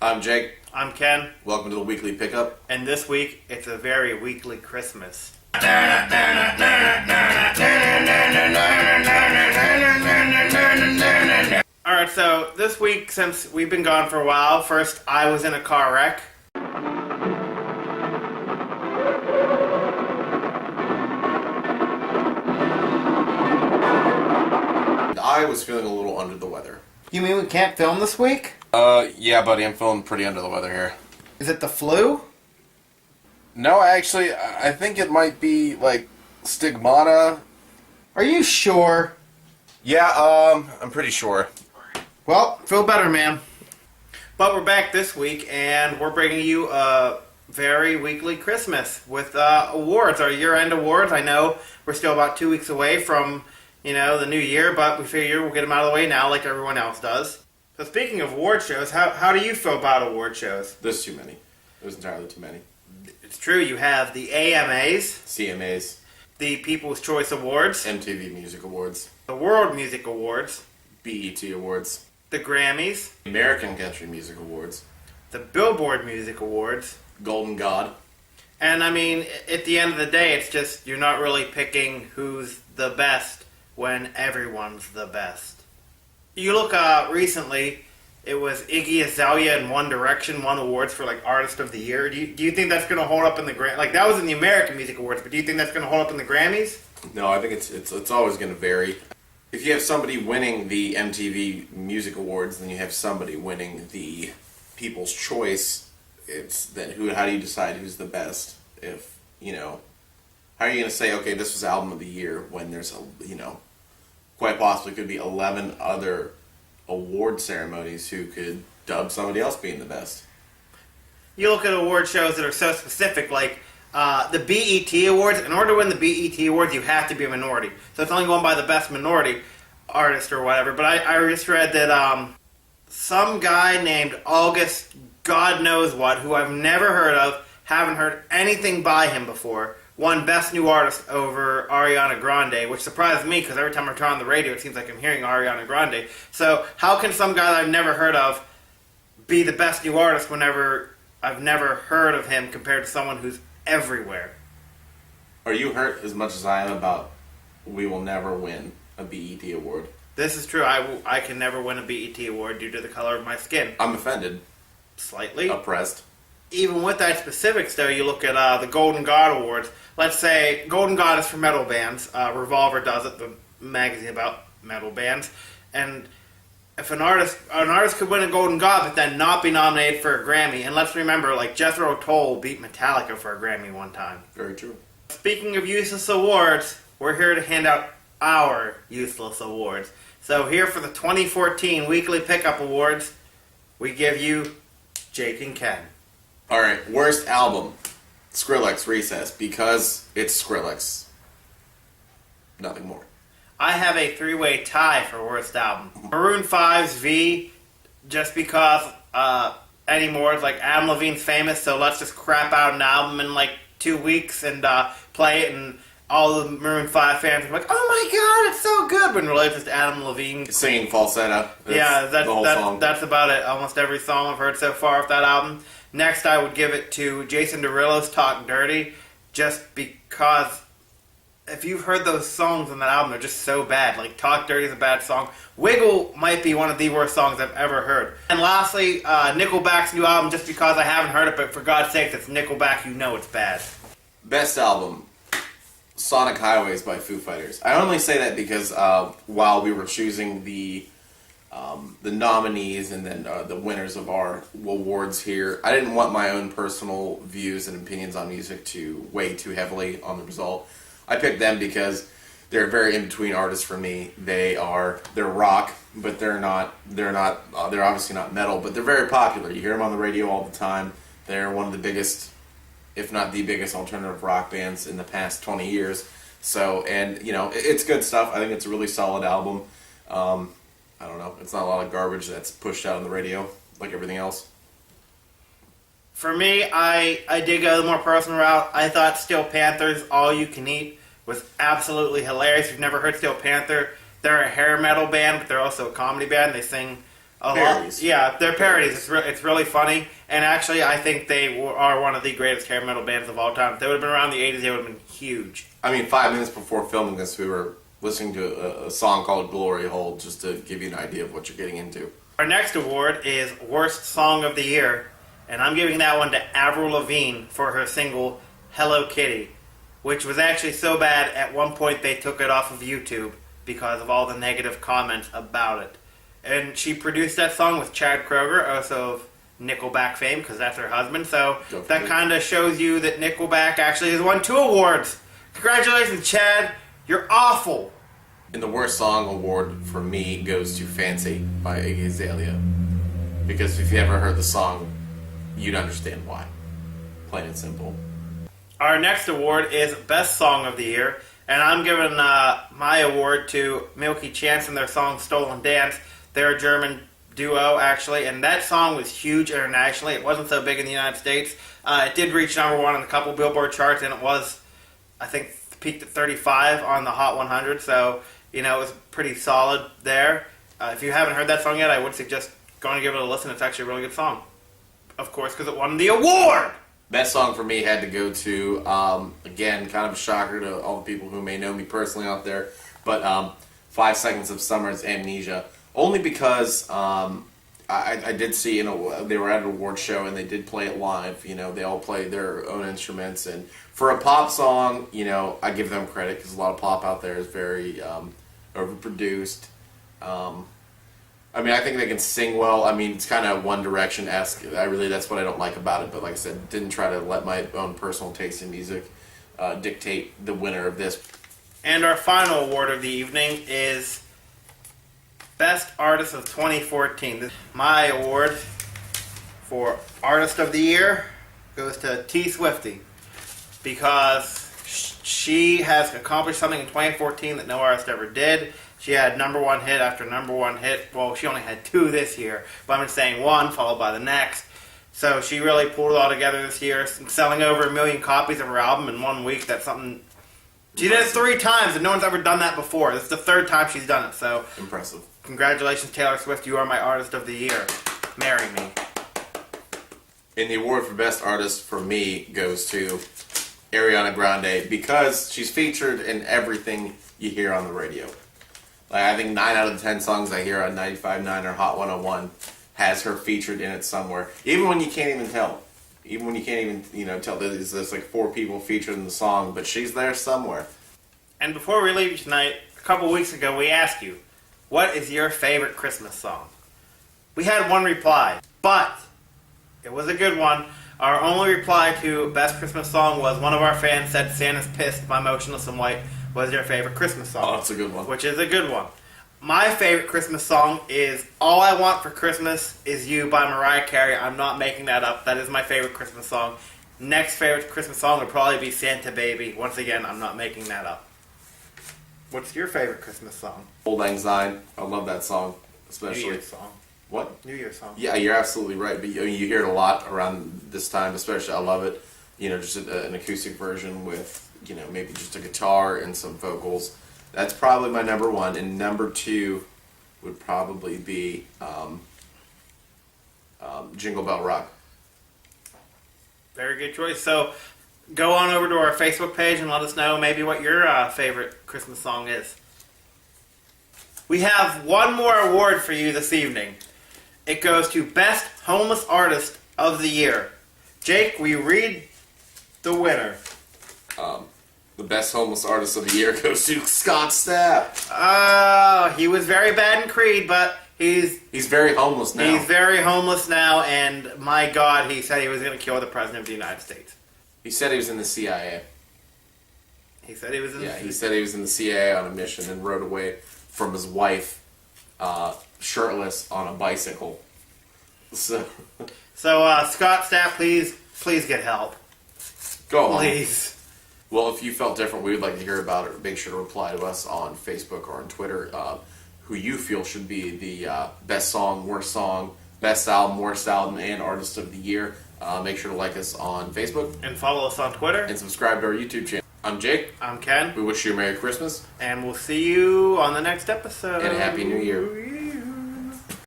I'm Jake. I'm Ken. Welcome to the Weekly Pickup. And this week, it's a very weekly Christmas. Alright, so this week, since we've been gone for a while, first I was in a car wreck. I was feeling a little under the weather. You mean we can't film this week? Yeah, buddy, I'm feeling pretty under the weather here. Is it the flu? No, actually, I think it might be, like, stigmata. Are you sure? Yeah, I'm pretty sure. Well, feel better, man. But we're back this week, and we're bringing you a very weekly Christmas with awards, our year-end awards. I know we're still about 2 weeks away from, the new year, but we figure we'll get them out of the way now like everyone else does. So speaking of award shows, how do you feel about award shows? There's too many. There's entirely too many. It's true, you have the AMAs, CMAs, the People's Choice Awards, MTV Music Awards, the World Music Awards, BET Awards, the Grammys, American Country Music Awards, the Billboard Music Awards, Golden God. and I mean, at the end of the day, it's just, you're not really picking who's the best when everyone's the best. You look, recently, it was Iggy Azalea and One Direction won awards for, Artist of the Year. Do you think that's going to hold up in the that was in the American Music Awards, but do you think that's going to hold up in the Grammys? No, I think it's always going to vary. If you have somebody winning the MTV Music Awards, then you have somebody winning the People's Choice. How do you decide who's the best? If, how are you going to say, okay, this was Album of the Year when there's quite possibly could be 11 other award ceremonies who could dub somebody else being the best? You look at award shows that are so specific, like the BET Awards. In order to win the BET Awards, you have to be a minority. So it's only going by the best minority artist or whatever. But I just read that some guy named August God knows what, who I've never heard of, haven't heard anything by him before, won Best New Artist over Ariana Grande, which surprised me because every time I turn on the radio it seems like I'm hearing Ariana Grande. So how can some guy that I've never heard of be the Best New Artist whenever I've never heard of him compared to someone who's everywhere? Are you hurt as much as I am about we will never win a BET award? This is true. I can never win a BET award due to the color of my skin. I'm offended. Slightly. Oppressed. Even with that specifics, though, you look at the Golden God Awards. Let's say Golden God is for metal bands. Revolver does it, the magazine about metal bands. And if an artist could win a Golden God, but then not be nominated for a Grammy. And let's remember, Jethro Tull beat Metallica for a Grammy one time. Very true. Speaking of useless awards, we're here to hand out our useless awards. So here for the 2014 Weekly Pickup Awards, we give you Jake and Ken. Alright, worst album. Skrillex Recess, because it's Skrillex. Nothing more. I have a three-way tie for worst album. Maroon 5's V, just because anymore, it's like Adam Levine's famous, so let's just crap out an album in 2 weeks and play it, and all the Maroon 5 fans are like, oh my god, it's so good, when really it's just Adam Levine singing falsetto. That's the whole song. That's about it. Almost every song I've heard so far of that album. Next, I would give it to Jason Derulo's Talk Dirty, just because if you've heard those songs on that album, they're just so bad. Talk Dirty is a bad song. Wiggle might be one of the worst songs I've ever heard. And lastly, Nickelback's new album, just because I haven't heard it, but for God's sake, it's Nickelback, it's bad. Best album. Sonic Highways by Foo Fighters. I only say that because while we were choosing the nominees and then the winners of our awards here, I didn't want my own personal views and opinions on music to weigh too heavily on the result. I picked them because they're very in-between artists for me. They're rock, but they're obviously not metal, but they're very popular. You hear them on the radio all the time. They're one of the biggest, if not the biggest, alternative rock bands in the past 20 years. So, and, it's good stuff. I think it's a really solid album. I don't know. It's not a lot of garbage that's pushed out on the radio like everything else. For me, I did go the more personal route. I thought Steel Panther's All You Can Eat was absolutely hilarious. If you've never heard Steel Panther, they're a hair metal band, but they're also a comedy band. They sing Parodies. Yeah, they're parodies. It's really funny, and actually, I think they are one of the greatest hair metal bands of all time. If they would have been around the '80s, they would have been huge. I mean, 5 minutes before filming this, we were listening to a song called Glory Hole, just to give you an idea of what you're getting into. Our next award is Worst Song of the Year, and I'm giving that one to Avril Lavigne for her single Hello Kitty, which was actually so bad at one point they took it off of YouTube because of all the negative comments about it. And she produced that song with Chad Kroeger, also of Nickelback fame, because that's her husband. So that kind of shows you that Nickelback actually has won 2 awards. Congratulations, Chad. You're awful. And the worst song award for me goes to Fancy by Iggy Azalea. Because if you ever heard the song, you'd understand why. Plain and simple. Our next award is Best Song of the Year. And I'm giving my award to Milky Chance and their song Stolen Dance. They're a German duo, actually, and that song was huge internationally. It wasn't so big in the United States. It did reach number 1 on a couple Billboard charts, and it was, I think, peaked at 35 on the Hot 100, so, it was pretty solid there. If you haven't heard that song yet, I would suggest going to give it a listen. It's actually a really good song. Of course, because it won the award! Best song for me had to go to, again, kind of a shocker to all the people who may know me personally out there, but 5 Seconds of Summer's Amnesia. Only because I did see, they were at an award show and they did play it live. They all play their own instruments. And for a pop song, I give them credit because a lot of pop out there is very overproduced. I think they can sing well. It's kind of One Direction-esque. That's what I don't like about it. But like I said, didn't try to let my own personal taste in music dictate the winner of this. And our final award of the evening is Best Artist of 2014. My award for Artist of the Year goes to T. Swiftie because she has accomplished something in 2014 that no artist ever did. She had number 1 hit after number 1 hit. Well, she only had 2 this year, but I'm just saying 1 followed by the next. So she really pulled it all together this year, selling over 1 million copies of her album in 1 week. That's something. She did it 3 times, and no one's ever done that before. This is the 3rd time she's done it, so. Impressive. Congratulations, Taylor Swift. You are my Artist of the Year. Marry me. And the award for Best Artist for me goes to Ariana Grande because she's featured in everything you hear on the radio. I think 9 out of the 10 songs I hear on 95.9 or Hot 101 has her featured in it somewhere. Even when you can't even tell. Even when you can't even, tell that there's like 4 people featured in the song, but she's there somewhere. And before we leave tonight, a couple weeks ago we asked you, what is your favorite Christmas song? We had 1 reply, but it was a good one. Our only reply to Best Christmas Song was one of our fans said Santa's Pissed by Motionless in White was their favorite Christmas song. Oh, that's a good one. Which is a good one. My favorite Christmas song is All I Want for Christmas Is You by Mariah Carey. I'm not making that up. That is my favorite Christmas song. Next favorite Christmas song would probably be Santa Baby. Once again, I'm not making that up. What's your favorite Christmas song? Old Lang Syne. I love that song, especially. New Year's song. What? New Year's song. Yeah, you're absolutely right. But you hear it a lot around this time, especially. I love it. Just an acoustic version with, maybe just a guitar and some vocals. That's probably my number 1. And number 2 would probably be Jingle Bell Rock. Very good choice. So go on over to our Facebook page and let us know maybe what your favorite Christmas song is. We have 1 more award for you this evening. It goes to Best Homeless Artist of the Year. Jake, will you read the winner? The Best Homeless Artist of the Year goes to Scott Stapp. He was very bad in Creed, but he's very homeless now. He's very homeless now, and my God, he said he was going to kill the President of the United States. He said he was in the CIA. He said he was in Yeah, he said he was in the CIA on a mission and rode away from his wife shirtless on a bicycle. So Scott Stapp, please get help. Go on. Please. Well, if you felt different, we would like to hear about it. Make sure to reply to us on Facebook or on Twitter who you feel should be the best song, worst song, best album, worst album, and artist of the year. Make sure to like us on Facebook. And follow us on Twitter. And subscribe to our YouTube channel. I'm Jake. I'm Ken. We wish you a Merry Christmas. And we'll see you on the next episode. And a Happy New Year.